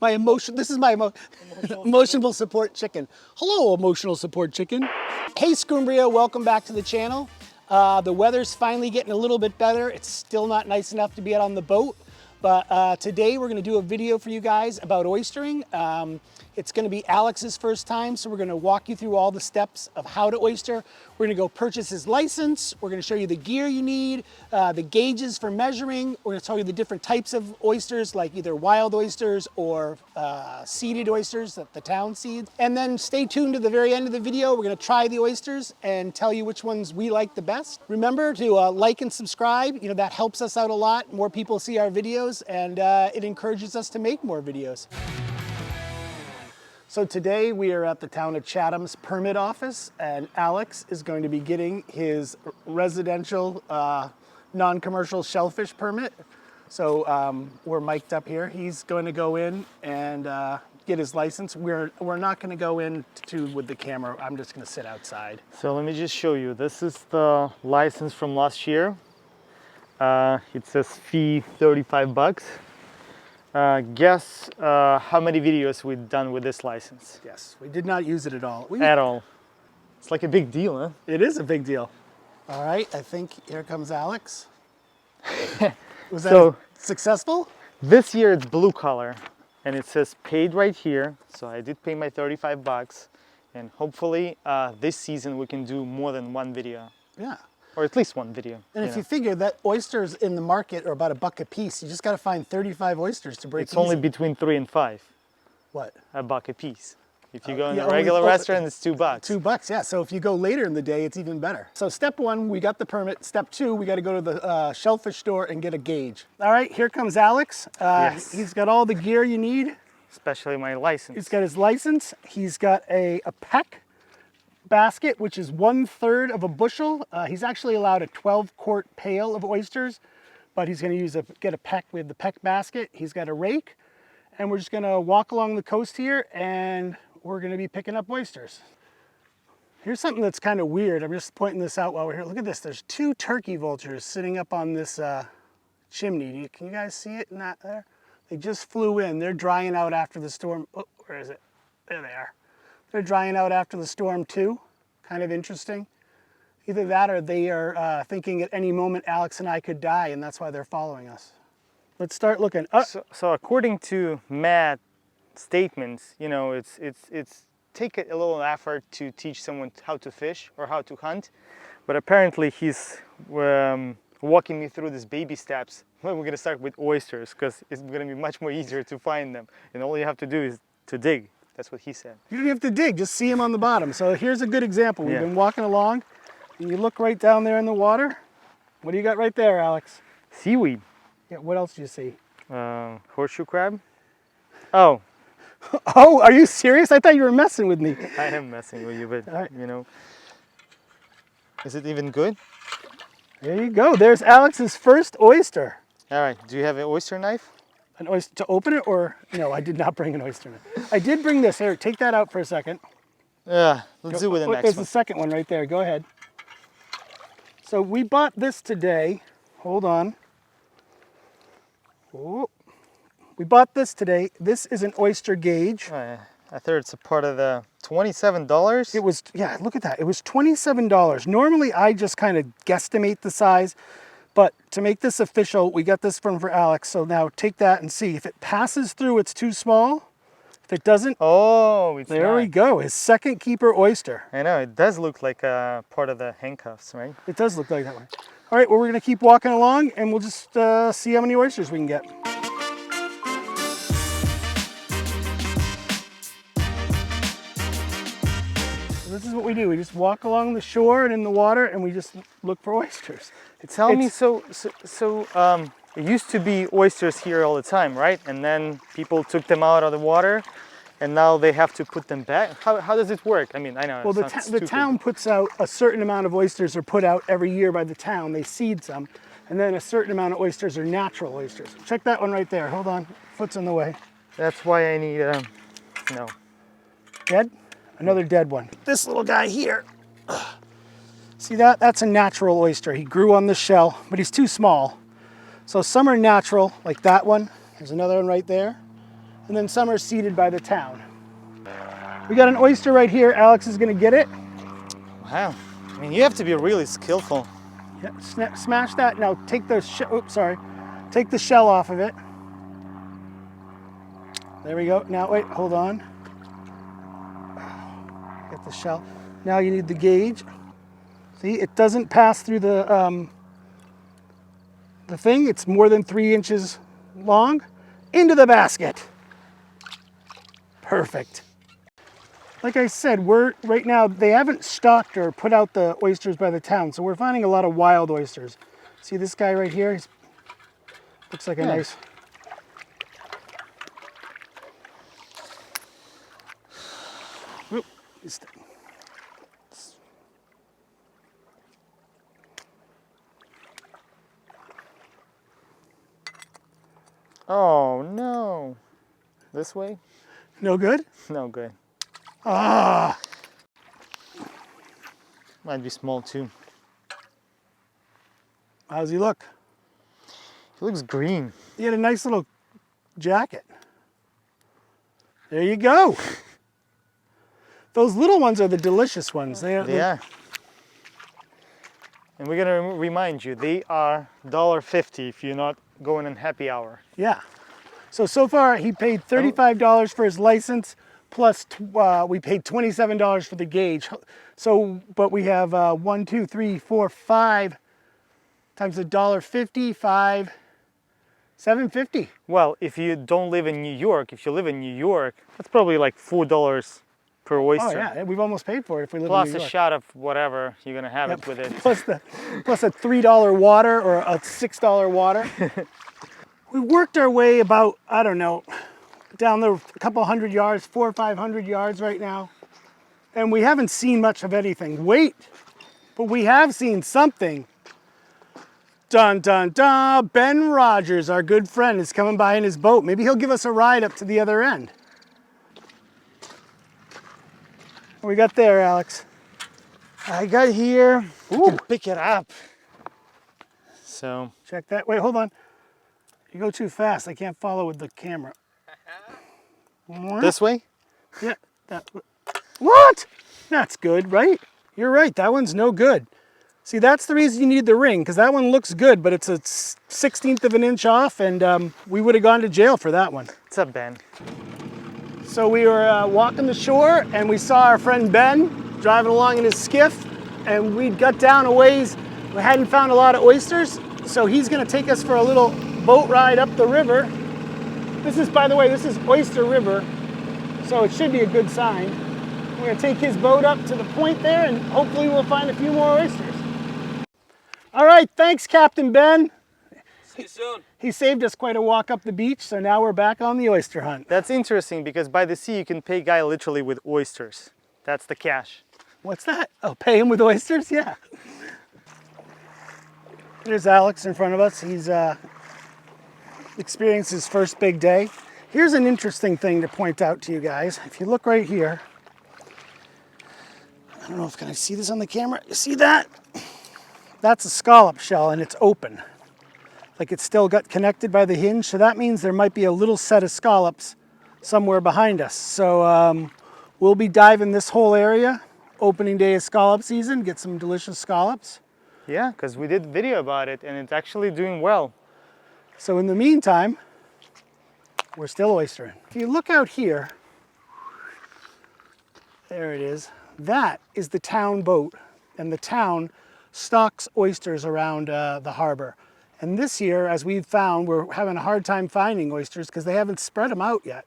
This is my emotional support chicken. Hello, emotional support chicken. Hey, Scumbria, welcome back to the channel. The weather's finally getting a little bit better. It's still not nice enough to be out on the boat, but today we're gonna do a video for you guys about oystering. It's gonna be Alex's first time, so we're gonna walk you through all the steps of how to oyster. We're gonna go purchase his license. We're gonna show you the gear you need, the gauges for measuring. We're gonna tell you the different types of oysters, like either wild oysters or seeded oysters that the town seeds. And then stay tuned to the very end of the video. We're gonna try the oysters and tell you which ones we like the best. Remember to like and subscribe. You know, that helps us out a lot. More people see our videos and it encourages us to make more videos. So today we are at the town of Chatham's permit office, and Alex is going to be getting his residential non-commercial shellfish permit. So we're mic'd up here. He's going to go in and get his license. We're not going to go in with the camera. I'm just going to sit outside. So let me just show you. This is the license from last year. It says fee 35 bucks. Guess how many videos we've done with this license? Yes, we did not use it at all. At all. It's like a big deal, huh? It is a big deal. All right, I think here comes Alex. Was that So, successful? This year it's blue color and it says paid right here. So I did pay my 35 bucks and hopefully this season we can do more than one video. Yeah. Or at least one video. And if you figure that oysters in the market are about $1 a piece, you just got to find 35 oysters to break It's only between 3 and 5. What? $1 a piece. If you go in yeah, a regular only, restaurant, it's $2. $2, yeah. So if you go later in the day, it's even better. So step one, we got the permit. Step two, we got to go to the shellfish store and get a gauge. All right, here comes Alex. Yes. He's got all the gear you need. Especially my license. He's got his license. He's got a peck basket, which is 1/3 of a bushel. He's actually allowed a 12-quart pail of oysters, but he's going to get a peck with the peck basket. He's got a rake, and we're just going to walk along the coast here, and we're going to be picking up oysters. Here's something that's kind of weird. I'm just pointing this out while we're here. Look at this. There's 2 turkey vultures sitting up on this chimney. Can you guys see it in that there? They just flew in. They're drying out after the storm. Oh, where is it? There they are. They're drying out after the storm too. Kind of interesting. Either that or they are thinking at any moment Alex and I could die, and that's why they're following us. Let's start looking. So according to Matt's statements, you know, it's take a little effort to teach someone how to fish or how to hunt, but apparently he's walking me through these baby steps. Well, we're gonna start with oysters because it's gonna be much more easier to find them, and all you have to do is to dig. That's what he said. You don't have to dig, just see them on the bottom. So here's a good example. We've been walking along, and you look right down there in the water. What do you got right there, Alex? Seaweed. Yeah, what else do you see? Horseshoe crab. Oh. Oh, are you serious? I thought you were messing with me. I am messing with you, but right. You know. Is it even good? There you go. There's Alex's first oyster. All right, do you have an oyster knife? An oyster to open it, or no? I did not bring an oyster knife. I did bring this. Here, take that out for a second. Yeah, let's do with the next There's one. the second one right there. Go ahead. So we bought this today. Hold on. Oh. We bought this today. This is an oyster gauge. Oh, yeah. I thought it's a part of the $27. It was, yeah, look at that. It was $27. Normally I just kind of guesstimate the size, but to make this official, we got this for Alex. So now take that and see. If it passes through, it's too small. If it doesn't, oh, it's there not. we go. His second keeper oyster. I know, it does look like a part of the handcuffs, right? It does look like that one. All right, well, we're gonna keep walking along and we'll just see how many oysters we can get. This is what we do. We just walk along the shore and in the water, and we just look for oysters. Tell me, so it used to be oysters here all the time, right? And then people took them out of the water, and now they have to put them back. How does it work? I mean, I know. Well, the town puts out a certain amount of oysters are put out every year by the town. They seed some, and then a certain amount of oysters are natural oysters. Check that one right there. Hold on, foot's in the way. That's why I need no. Dead? Another dead one. This little guy here. See that? That's a natural oyster. He grew on the shell, but he's too small. So some are natural, like that one. There's another one right there. and then some are seeded by the town. We got an oyster right here. Alex is gonna get it. Wow. I mean, you have to be really skillful. Yeah, smash that. Now take the take the shell off of it. There we go. Now wait, hold on. Get the shell. Now you need the gauge. See, it doesn't pass through the thing. It's more than 3 inches long. Into the basket. Perfect. Like I said, right now, they haven't stocked or put out the oysters by the town, so we're finding a lot of wild oysters. See this guy right here? Looks like a nice... Oop, Oh no. This way? no good? No good. Ah! Might be small too. How's he look? He looks green. He had a nice little jacket. There you go. Those little ones are the delicious ones. Yeah. And we're gonna remind you, they are $1.50 if you're not going in happy hour. Yeah. So far he paid $35 for his license, plus we paid $27 for the gauge. So, but we have 1, 2, 3, 4, 5 times $1.50, 5, $7.50. Well, if you don't live in New York, if you live in New York, that's probably like $4 per oyster. Oh yeah, we've almost paid for it if we live Plus in New York. a shot of whatever you're gonna have it with it. Plus a $3 water or a $6 water. We worked our way about, I don't know, down the a couple hundred yards, 400 or 500 yards right now. And we haven't seen much of anything. Wait, but we have seen something. Dun, dun, dun. Ben Rogers, our good friend, is coming by in his boat. Maybe he'll give us a ride up to the other end. What we got there, Alex? I got here. Ooh, pick it up. So check that. Wait, hold on. You go too fast. I can't follow with the camera. This way? Yeah. What? That's good, right? You're right. That one's no good. See, that's the reason you need the ring, because that one looks good, but it's a 1/16 of an inch off, and we would have gone to jail for that one. What's up, Ben? So we were walking the shore, and we saw our friend Ben driving along in his skiff, and we got down a ways. We hadn't found a lot of oysters, so he's going to take us for a little boat ride up the river. This is, by the way, this is Oyster River, so it should be a good sign. We're going to take his boat up to the point there, and hopefully we'll find a few more oysters. All right, thanks, Captain Ben. See you soon. He saved us quite a walk up the beach, so now we're back on the oyster hunt. That's interesting because by the sea you can pay a guy literally with oysters. That's the cash. What's that? Oh, pay him with oysters? Yeah. There's Alex in front of us. He's experienced his first big day. Here's an interesting thing to point out to you guys. If you look right here, I don't know if can I see this on the camera? You see that? That's a scallop shell and it's open. Like it's still got connected by the hinge, so that means there might be a little set of scallops somewhere behind us. So we'll be diving this whole area, opening day of scallop season, get some delicious scallops. Yeah, because we did a video about it and it's actually doing well. So in the meantime, we're still oystering. If you look out here, there it is. That is the town boat, and the town stocks oysters around the harbor. And this year, as we've found, we're having a hard time finding oysters because they haven't spread them out yet.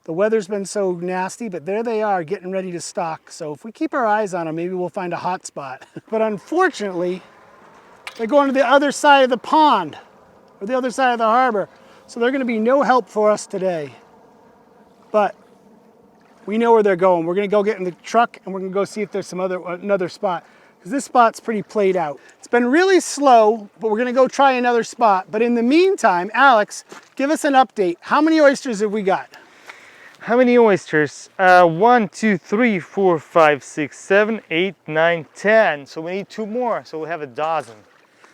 The weather's been so nasty, but there they are getting ready to stock. So if we keep our eyes on them, maybe we'll find a hot spot. But unfortunately, they're going to the other side of the pond, or the other side of the harbor. So they're gonna be no help for us today. But we know where they're going. We're gonna go get in the truck and we're gonna go see if there's another spot. Because this spot's pretty played out. It's been really slow, but we're gonna go try another spot. But in the meantime, Alex, give us an update. How many oysters have we got? How many oysters? 1, 2, 3, 4, 5, 6, 7, 8, 9, 10. So we need 2 more, so we'll have a dozen.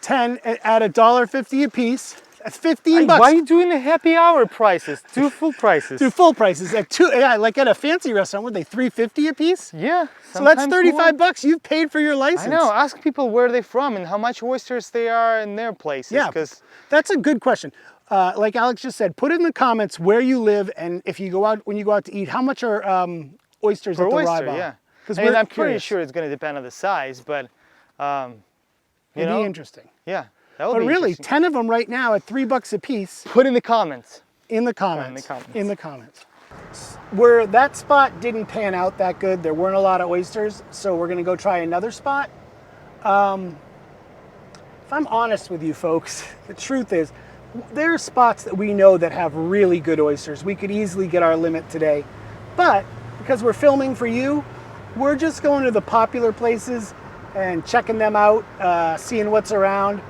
10 at $1.50 a piece. That's 15 bucks. Why are you doing the happy hour prices? Two full prices. Do full prices at like at a fancy restaurant, were they $3.50 a piece? Yeah. So that's 35 more. bucks. You've paid for your license. I know. Ask people where they're from and how much oysters they are in their places. Yeah, because that's a good question. Like Alex just said, put in the comments where you live, and if you go out, when you go out to eat, how much are oysters per at the oyster, Rye yeah. Because I'm pretty sure it's going to depend on the size, but it'd be interesting. Yeah, that would but be really, 10 of them right now at $3 a piece. Put in the comments. In the comments. In the comments. Where that spot didn't pan out that good, there weren't a lot of oysters, so we're going to go try another spot. If I'm honest with you folks, the truth is, there are spots that we know that have really good oysters. We could easily get our limit today, but because we're filming for you, we're just going to the popular places and checking them out, seeing what's around.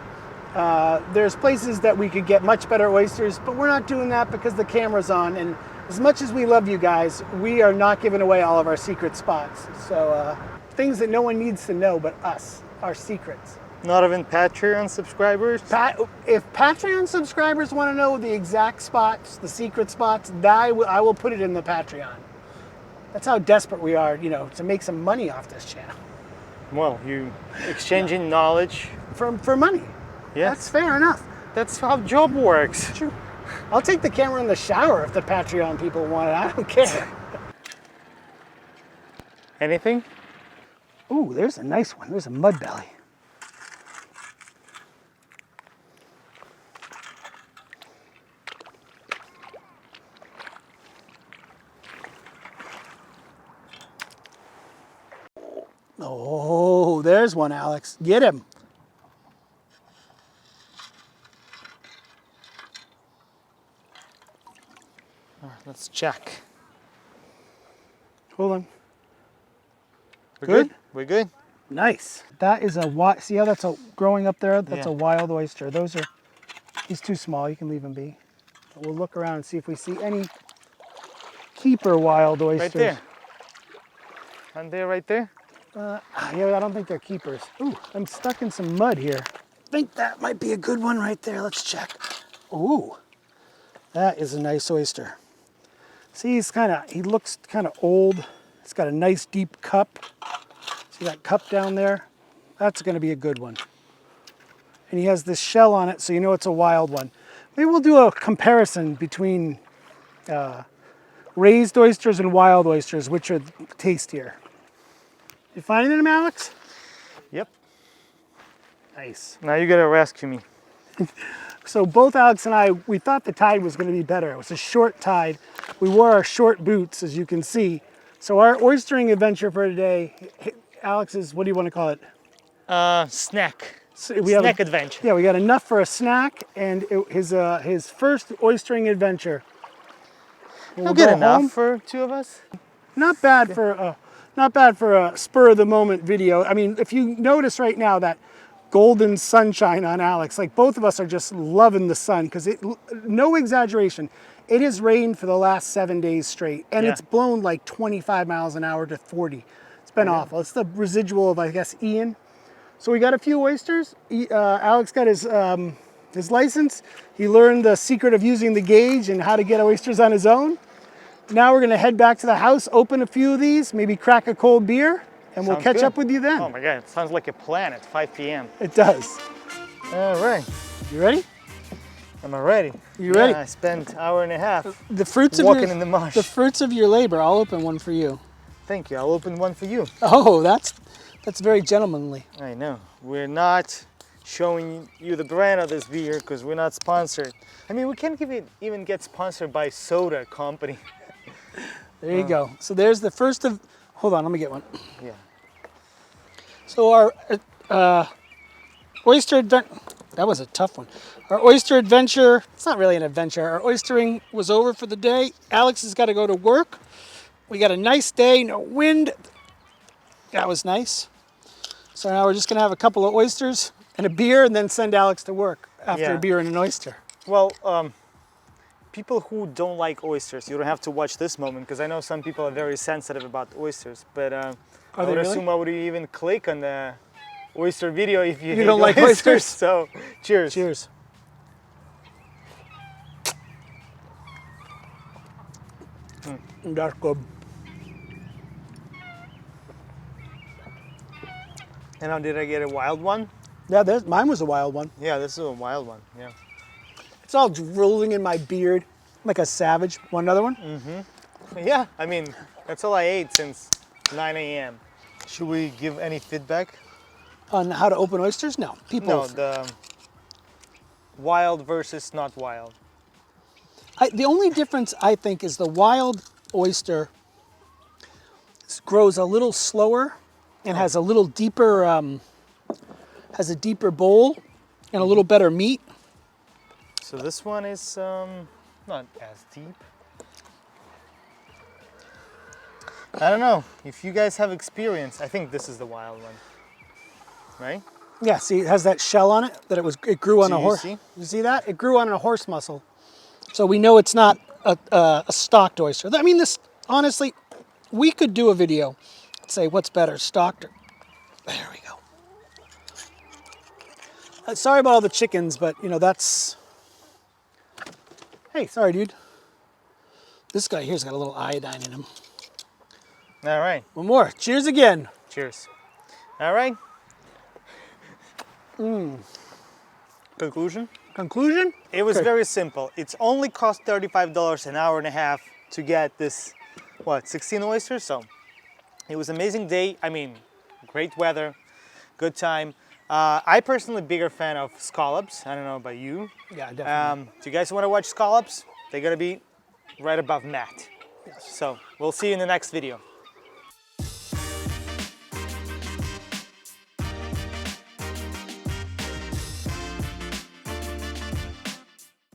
There's places that we could get much better oysters, but we're not doing that because the camera's on, and as much as we love you guys, we are not giving away all of our secret spots. So things that no one needs to know but us, our secrets. Not even Patreon subscribers? If Patreon subscribers want to know the exact spots, the secret spots, I will put it in the Patreon. That's how desperate we are, you know, to make some money off this channel. Well, you exchanging knowledge. For money. Yes. That's fair enough. That's how job works. True. I'll take the camera in the shower if the Patreon people want it. I don't care. Anything? Ooh, there's a nice one. There's a mud belly. Oh, there's one, Alex. Get him. All right, let's check. Hold on. We're good? We're good? Nice. That is a see how that's growing up there? That's a wild oyster. He's too small. You can leave him be. But we'll look around and see if we see any keeper wild oysters. Right there. And there, right there? Yeah, I don't think they're keepers. Ooh, I'm stuck in some mud here. I think that might be a good one right there. Let's check. Ooh, that is a nice oyster. See, he looks kind of old. It's got a nice deep cup. See that cup down there? That's going to be a good one. And he has this shell on it, so you know it's a wild one. Maybe we'll do a comparison between raised oysters and wild oysters, which are tastier. You finding them, Alex? Yep. Nice. Now you gotta rescue me. So both Alex and I, we thought the tide was going to be better. It was a short tide. We wore our short boots, as you can see. So our oystering adventure for today, Alex, is, what do you want to call it? Snack. So snack adventure. Yeah, we got enough for a snack, and his first oystering adventure. We'll get enough for two of us. Not bad for a spur of the moment video. I mean, if you notice right now that golden sunshine on Alex, like both of us are just loving the sun, because no exaggeration, it has rained for the last 7 days straight, and it's blown like 25 miles an hour to 40. It's been awful. It's the residual of, I guess, Ian. So we got a few oysters. Alex got his license. He learned the secret of using the gauge and how to get oysters on his own. Now we're gonna head back to the house, open a few of these, maybe crack a cold beer, and we'll catch up with you then. Oh my God, it sounds like a plan at 5 p.m. It does. All right. You ready? Am I ready? You ready? I spent an hour and a half the fruits walking in the marsh. The fruits of your labor. I'll open one for you. Thank you. I'll open one for you. Oh, that's very gentlemanly. I know. We're not showing you the brand of this beer because we're not sponsored. I mean, we can't even get sponsored by soda company. There you go. So there's the first of, hold on, let me get one. Yeah. So our oyster adventure, that was a tough one. Our oyster adventure, it's not really an adventure. Our oystering was over for the day. Alex has got to go to work. We got a nice day, no wind. That was nice. So now we're just gonna have a couple of oysters and a beer and then send Alex to work after a beer and an oyster. Well, people who don't like oysters, you don't have to watch this moment because I know some people are very sensitive about oysters, but I would assume I would even click on the oyster video if you don't like oysters. So, cheers. Cheers. That's good. And now, did I get a wild one? Yeah, mine was a wild one. Yeah, this is a wild one. Yeah. It's all drooling in my beard like a savage. Want another one? Yeah, I mean, that's all I ate since 9 a.m. Should we give any feedback? On how to open oysters? No. People. No, the wild versus not wild. The only difference I think is the wild oyster grows a little slower and has a little deeper, has a deeper bowl and a little better meat. So this one is not as deep. I don't know. If you guys have experience, I think this is the wild one, right? Yeah, see, it has that shell on it that it grew on Do a you horse. see? You see that? It grew on a horse muscle. So we know it's not a stocked oyster. I mean, this, honestly, we could do a video and say what's better, stocked or, there we go. Sorry about all the chickens, but you know, that's, hey, sorry, dude. This guy here's got a little iodine in him. All right. One more. Cheers again. Cheers. All right. Conclusion? Conclusion? It was Okay. very simple. It's only cost $35 an hour and a half to get this, what, 16 oysters? So it was an amazing day. I mean, great weather, good time. I personally bigger fan of scallops. I don't know about you. Yeah, definitely. Do you guys want to watch scallops? They're gonna be right above Matt. So we'll see you in the next video.